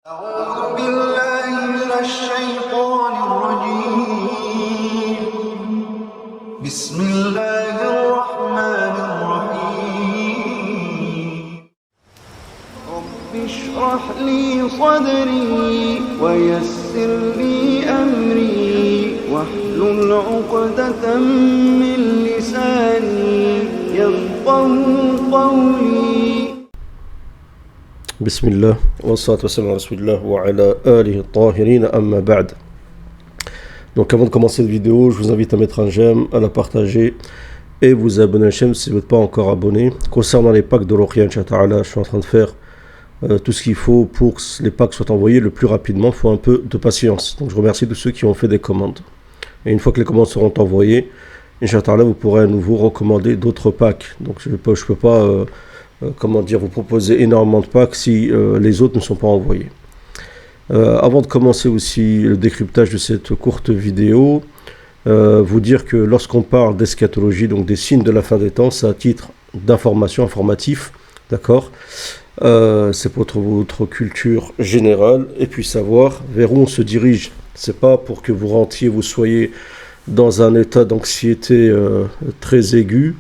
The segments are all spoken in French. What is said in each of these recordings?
أعوذ بالله من الشيطان الرجيم بسم الله الرحمن الرحيم رب اشرح لي صدري ويسر لي أمري واحلل عقدة من لساني يفقهوا قولي بسم الله والصلاة والسلام على رسول الله wa ala alihi الطاهرين amma ba'd. Donc avant de commencer cette vidéo, je vous invite à mettre un j'aime, à la partager et vous abonner à la chaîne si vous n'êtes pas encore abonné. Concernant les packs de Ruqya, Inch'Allah, je suis en train de faire tout ce qu'il faut pour que les packs soient envoyés le plus rapidement. Il faut un peu de patience. Donc je remercie tous ceux qui ont fait des commandes. Et une fois que les commandes seront envoyées, Inch'Allah, vous pourrez à nouveau recommander d'autres packs. Donc je peux pas vous proposer énormément de packs si les autres ne sont pas envoyés. Avant de commencer aussi le décryptage de cette courte vidéo, vous dire que lorsqu'on parle d'eschatologie, donc des signes de la fin des temps, c'est à titre d'information, informatif, d'accord, c'est pour votre culture générale et puis savoir vers où on se dirige. C'est pas pour que vous soyez dans un état d'anxiété très aigu,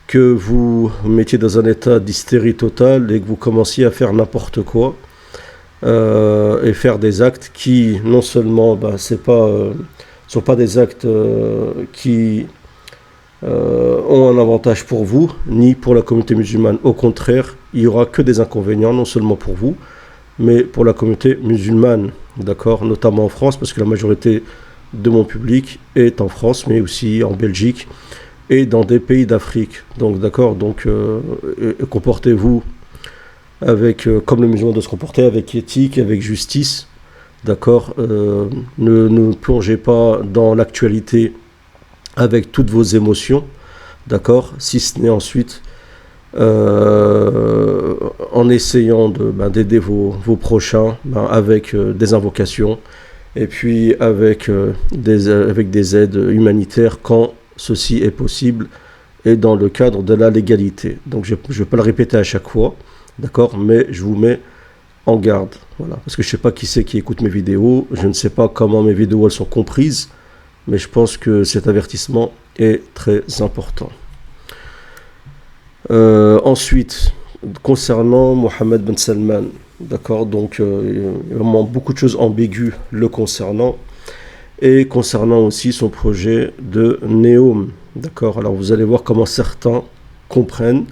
que vous mettiez dans un état d'hystérie totale et que vous commenciez à faire n'importe quoi et faire des actes qui non seulement sont pas des actes qui ont un avantage pour vous ni pour la communauté musulmane. Au contraire, il y aura que des inconvénients, non seulement pour vous mais pour la communauté musulmane, d'accord, notamment en France, parce que la majorité de mon public est en France mais aussi en Belgique et dans des pays d'Afrique. Donc d'accord, comportez-vous avec comme le musulman doit se comporter, avec éthique, avec justice. D'accord, ne plongez pas dans l'actualité avec toutes vos émotions. D'accord, si ce n'est ensuite en essayant d'aider vos prochains avec des invocations et puis avec des aides humanitaires quand ceci est possible et dans le cadre de la légalité. Donc je ne vais pas le répéter à chaque fois, d'accord, mais je vous mets en garde, voilà, parce que je ne sais pas qui c'est qui écoute mes vidéos, je ne sais pas comment mes vidéos elles sont comprises, mais je pense que cet avertissement est très important. Ensuite, concernant Mohammed Ben Salman, d'accord, donc il y a vraiment beaucoup de choses ambiguës le concernant, et concernant aussi son projet de Neom. D'accord, alors vous allez voir comment certains comprennent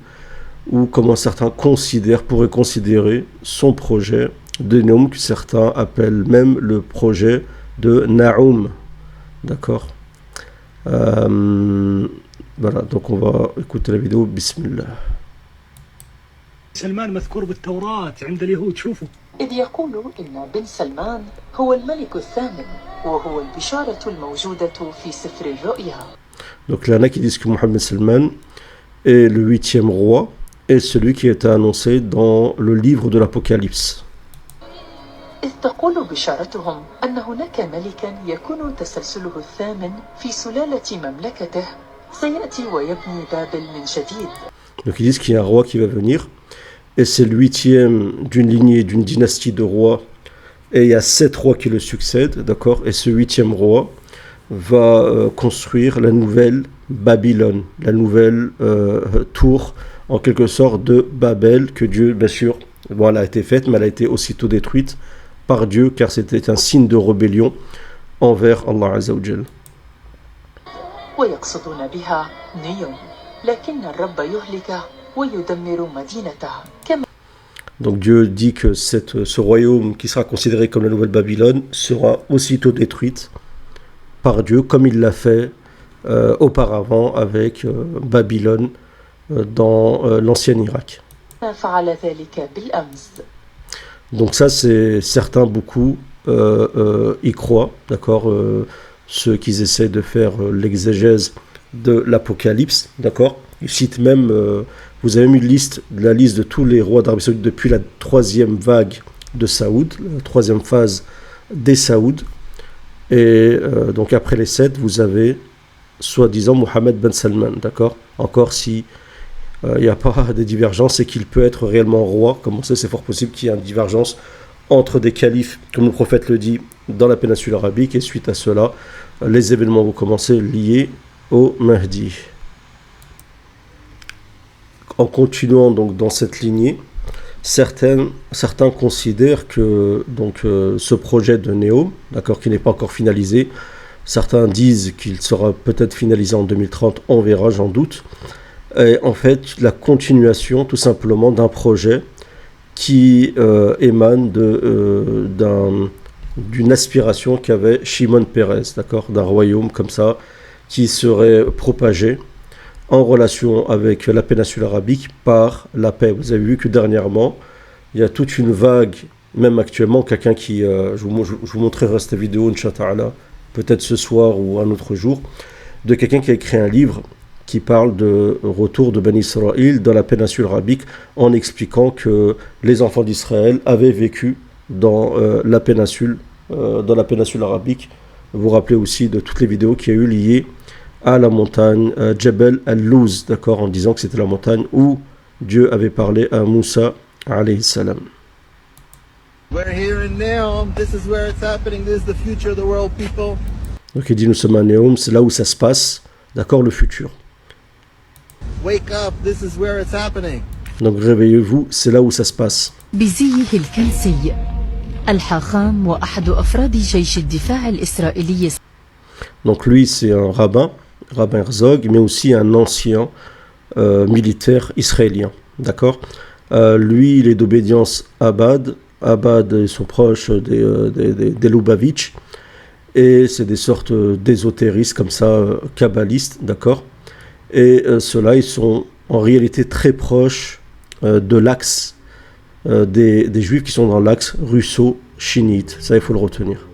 ou comment certains pourraient considérer son projet de Neom, que certains appellent même le projet de Naoum. D'accord, voilà, donc on va écouter la vidéo. Bismillah. سلمان مذكور بالتوراة عند اليهود شوفوا إذ يقول إن بن سلمان هو الملك الثامن وهو البشارة الموجودة في سفر الرؤيا. Donc il y en a qui disent que Mohammed Salman est le 8e roi et celui qui a été annoncé dans le livre de l'Apocalypse. إذ تقول بشارتهم أن هناك ملكا يكون تسلسله الثامن في سلالة مملكته سيأتي ويبني بابل من جديد. Donc ils disent qu'il y a un roi qui va venir et c'est le 8e d'une lignée, d'une dynastie de rois, et il y a 7 rois qui le succèdent, d'accord, et ce 8e roi va construire la nouvelle Babylone, la nouvelle tour en quelque sorte de Babel, que Dieu, bien sûr, elle a été faite, mais elle a été aussitôt détruite par Dieu, car c'était un signe de rébellion envers Allah Azza wa Jal. ويقصدون بها نيوم لكن الرب يهلك ويدمر مدينته كما. Donc Dieu dit que ce royaume qui sera considéré comme la nouvelle Babylone sera aussitôt détruite par Dieu, comme il l'a fait auparavant avec Babylone dans l'ancien Irak. فعل ذلك بالأمس. Donc ça, c'est certains, beaucoup y croient, d'accord, ceux qui essaient de faire l'exégèse de l'Apocalypse, d'accord. Ils citent même, vous avez mis la liste de tous les rois d'Arabie Saoudite depuis la 3e vague de Saoud, la 3e phase des Saouds. Et donc après les 7, vous avez soi-disant Mohammed Ben Salman, d'accord. Encore si il n'y a pas de divergence, c'est qu'il peut être réellement roi. Comme on sait, c'est fort possible qu'il y ait une divergence entre des califes, comme le prophète le dit, dans la péninsule arabique, et suite à cela, les événements vont commencer liés au Mahdi. En continuant donc dans cette lignée, certains considèrent que donc, ce projet de Néom, d'accord, qui n'est pas encore finalisé, certains disent qu'il sera peut-être finalisé en 2030, on verra, j'en doute, est en fait la continuation tout simplement d'un projet qui émane d'une aspiration qu'avait Shimon Peres, d'accord, d'un royaume comme ça, qui serait propagé en relation avec la péninsule arabique par la paix. Vous avez vu que dernièrement, il y a toute une vague, même actuellement, quelqu'un qui... je vous montrerai cette vidéo, Inch'Allah, peut-être ce soir ou un autre jour, de quelqu'un qui a écrit un livre qui parle de retour de Ben Israël dans la péninsule arabique, en expliquant que les enfants d'Israël avaient vécu dans la péninsule arabique. Vous vous rappelez aussi de toutes les vidéos qu'il y a eu liées à la montagne Jebel al-Luz, d'accord, en disant que c'était la montagne où Dieu avait parlé à Moussa alayhi salam. We're here in Neom. This is where it's happening. This is the future of the world, people. Donc il dit nous sommes à Neom, c'est là où ça se passe, d'accord, le futur. Wake up. This is where it's happening. Donc réveillez-vous, c'est là où ça se passe. بزيه الكنسي الحاخام وأحد أفراد جيش الدفاع الإسرائيلي. Donc lui c'est un rabbin Herzog, mais aussi un ancien militaire israélien, d'accord. Lui il est d'obédience Abad, ils sont proches des Lubavitch, et c'est des sortes d'ésotéristes comme ça, kabbalistes, d'accord. Et ceux-là, ils sont en réalité très proches de l'axe des juifs qui sont dans l'axe russo-chiite. Ça, il faut le retenir.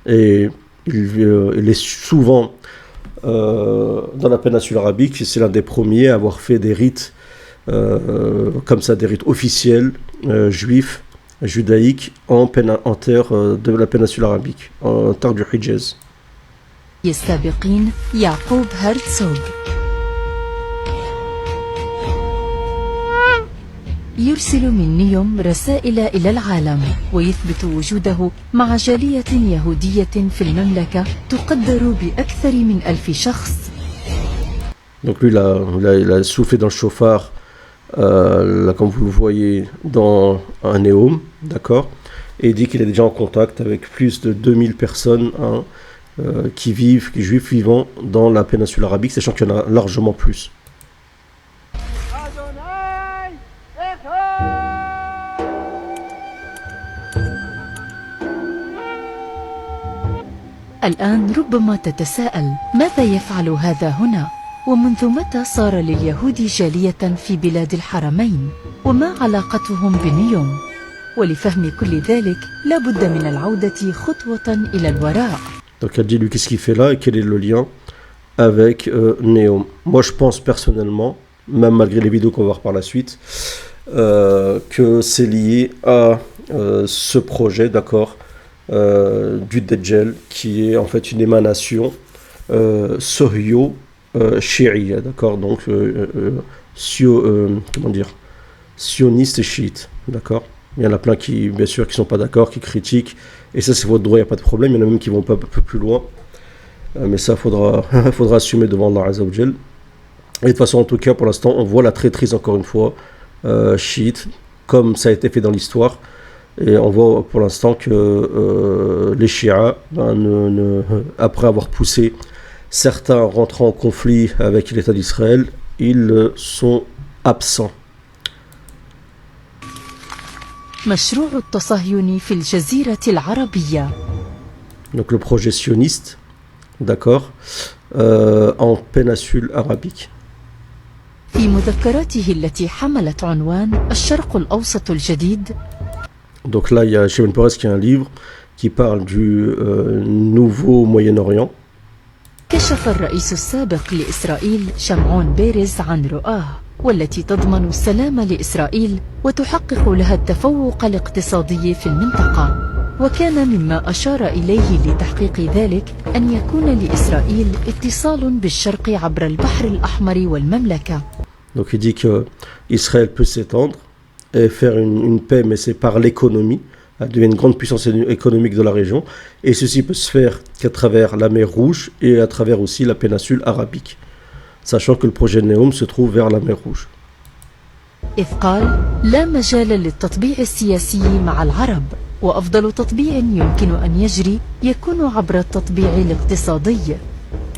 Et il est souvent dans la péninsule arabique, c'est l'un des premiers à avoir fait des rites comme ça, des rites officiels juifs, judaïques en terre de la péninsule arabique, en terre du Hijaz. السابقين يعقوب هرتسوغ يرسل من نيوم رسائل إلى العالم ويثبت وجوده مع جالية يهودية في المملكة تقدر بأكثر من 1000 شخص. Donc lui, il a soufflé dans le chauffard, là, comme vous le voyez, dans un Néom, d'accord, et il dit qu'il est déjà en contact avec plus de 2000 personnes qui juifs vivant dans la péninsule arabique, sachant qu'il y en a largement plus. الآن ربما تتساءل ماذا يفعل هذا هنا؟ ومنذ متى صار لليهود جالية في بلاد الحرمين؟ وما علاقتهم بنيوم؟ ولفهم كل ذلك لا بد من العودة خطوة إلى الوراء. Donc elle dit lui qu'est-ce qu'il fait là et quel est le lien avec Néom. Moi je pense personnellement, même malgré les vidéos qu'on va voir par la suite, que c'est lié à ce projet, d'accord, du Dajjal, qui est en fait une émanation sohio-shi'ia, d'accord, donc sioniste et chiite, d'accord. Il y en a plein qui, bien sûr, qui sont pas d'accord, qui critiquent, et ça c'est votre droit, il n'y a pas de problème. Il y en a même qui vont pas un peu plus loin, mais ça faudra assumer devant Allah Azza wa Jal. Et de toute façon, en tout cas, pour l'instant, on voit la traîtrise encore une fois chiite, comme ça a été fait dans l'histoire. Et on voit pour l'instant que les chiites, après avoir poussé certains rentrant en conflit avec l'État d'Israël, ils sont absents. مشروع التصهيون في الجزيرة العربية. Donc le projet sioniste, d'accord, en péninsule arabique. في مذكراته التي حملت عنوان الشرق الأوسط الجديد. Donc là, il y a Shimon Peres qui a un livre qui parle du nouveau Moyen-Orient. كشف الرئيس السابق لإسرائيل شمعون بيرز عن رؤاه والتي تضمن السلام لإسرائيل وتحقق لها التفوق الاقتصادي في المنطقة. وكان مما أشار إليه لتحقيق ذلك أن يكون لإسرائيل اتصال بالشرق عبر البحر الأحمر والمملكة. Donc il dit que Israël peut s'étendre et faire une paix, mais c'est par l'économie, elle devient une grande puissance économique de la région, et ceci peut se faire qu'à travers la mer Rouge et à travers aussi la péninsule arabique, sachant que le projet Neom se trouve vers la mer Rouge. إذ قال لا مجال للتطبيع السياسي مع العرب وأفضل تطبيع يمكن أن يجري يكون عبر التطبيع الاقتصادي.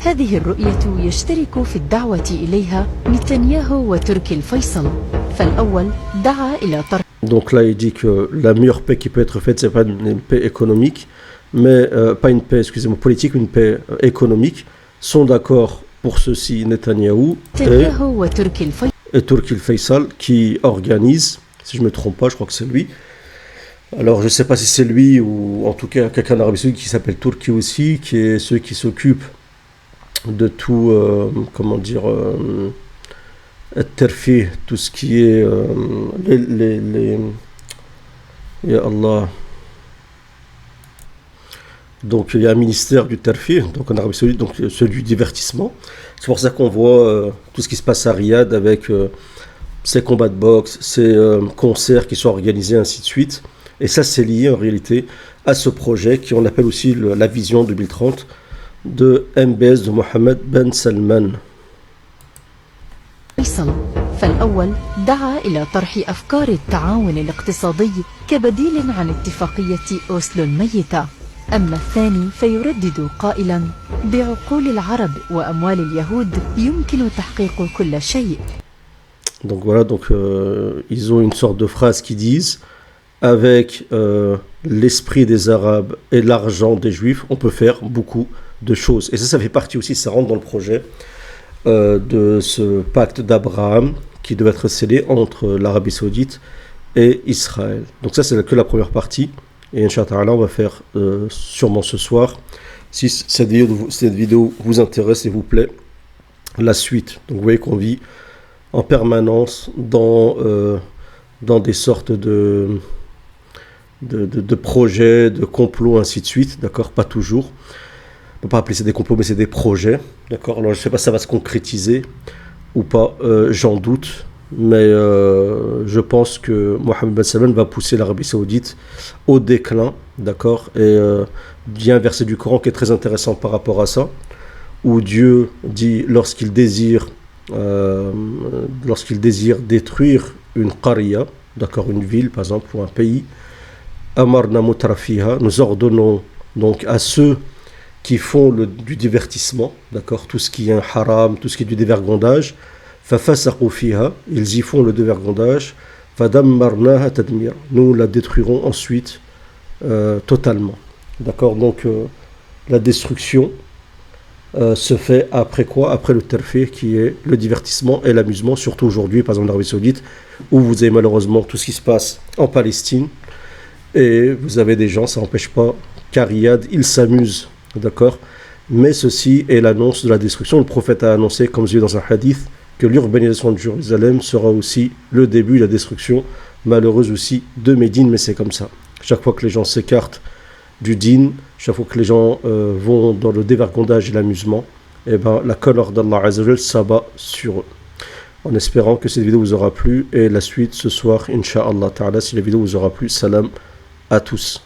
هذه الرؤية يشترك في الدعوة إليها نتنياهو وتركي الفيصل، فالأول دعا إلى طرح. Donc là il dit que la meilleure paix qui peut être faite c'est pas une paix économique, mais pas une paix, excusez-moi, politique, une paix économique. Sont d'accord pour ceci Netanyahou et Turki el-Faisal qui organise, si je ne me trompe pas, je crois que c'est lui. Alors je ne sais pas si c'est lui ou en tout cas quelqu'un d'Arabie Saoudite qui s'appelle Turki aussi, qui est ceux qui s'occupent de tout, comment dire, terfi, tout ce qui est Ya Allah. Donc il y a un ministère du terfi, donc en Arabie Saoudite, donc celui du divertissement. C'est pour ça qu'on voit tout ce qui se passe à Riyad avec ces combats de boxe, ces concerts qui sont organisés, ainsi de suite. Et ça, c'est lié en réalité à ce projet qu'on appelle aussi la vision 2030 de MBS de Mohammed Ben Salman. فالأول دعا إلى طرح أفكار التعاون الاقتصادي كبديل عن اتفاقية أوسلو الميتة. أما الثاني فيردد قائلا بعقول العرب وأموال اليهود يمكن تحقيق كل شيء. Donc voilà, donc ils ont une sorte de phrase qui disent avec l'esprit des Arabes et l'argent des Juifs, on peut faire beaucoup de choses. Et ça fait partie aussi, ça rentre dans le projet de ce pacte d'Abraham qui devait être scellé entre l'Arabie Saoudite et Israël. Donc ça, c'est que la première partie. Et Inch'Allah, on va faire sûrement ce soir, si cette vidéo vous intéresse et vous plaît, la suite. Donc vous voyez qu'on vit en permanence dans des sortes de projets, de complots, ainsi de suite, d'accord, pas toujours. On ne peut pas appeler ça des complots, mais c'est des projets, d'accord. Alors je ne sais pas si ça va se concrétiser ou pas, j'en doute, mais je pense que Mohammed Ben Salman va pousser l'Arabie Saoudite au déclin, d'accord. Et il y a un verset du Coran qui est très intéressant par rapport à ça, où Dieu dit lorsqu'il désire détruire une qariya, d'accord, une ville par exemple ou un pays, amarna mutrafiha, nous ordonnons donc à ceux qui font du divertissement, d'accord, tout ce qui est un haram, tout ce qui est du dévergondage, fafasaqu fiha, ils y font le dévergondage, fadammarnaha tadmir, nous la détruirons ensuite totalement, d'accord. Donc la destruction se fait après quoi? Après le terfi qui est le divertissement et l'amusement, surtout aujourd'hui, par exemple en Arabie Saoudite, où vous avez malheureusement tout ce qui se passe en Palestine, et vous avez des gens, ça n'empêche pas qu'à Riyad, ils s'amusent, d'accord, mais ceci est l'annonce de la destruction. Le prophète a annoncé, comme je dis dans un hadith, que l'urbanisation de Jérusalem sera aussi le début de la destruction malheureuse aussi de Médine, mais c'est comme ça. Chaque fois que les gens s'écartent du dîn, chaque fois que les gens vont dans le dévergondage et l'amusement, et ben, la colère d'Allah Azzawajal s'abat sur eux. En espérant que cette vidéo vous aura plu, et la suite ce soir, Inch'Allah Ta'ala, si la vidéo vous aura plu, salam à tous.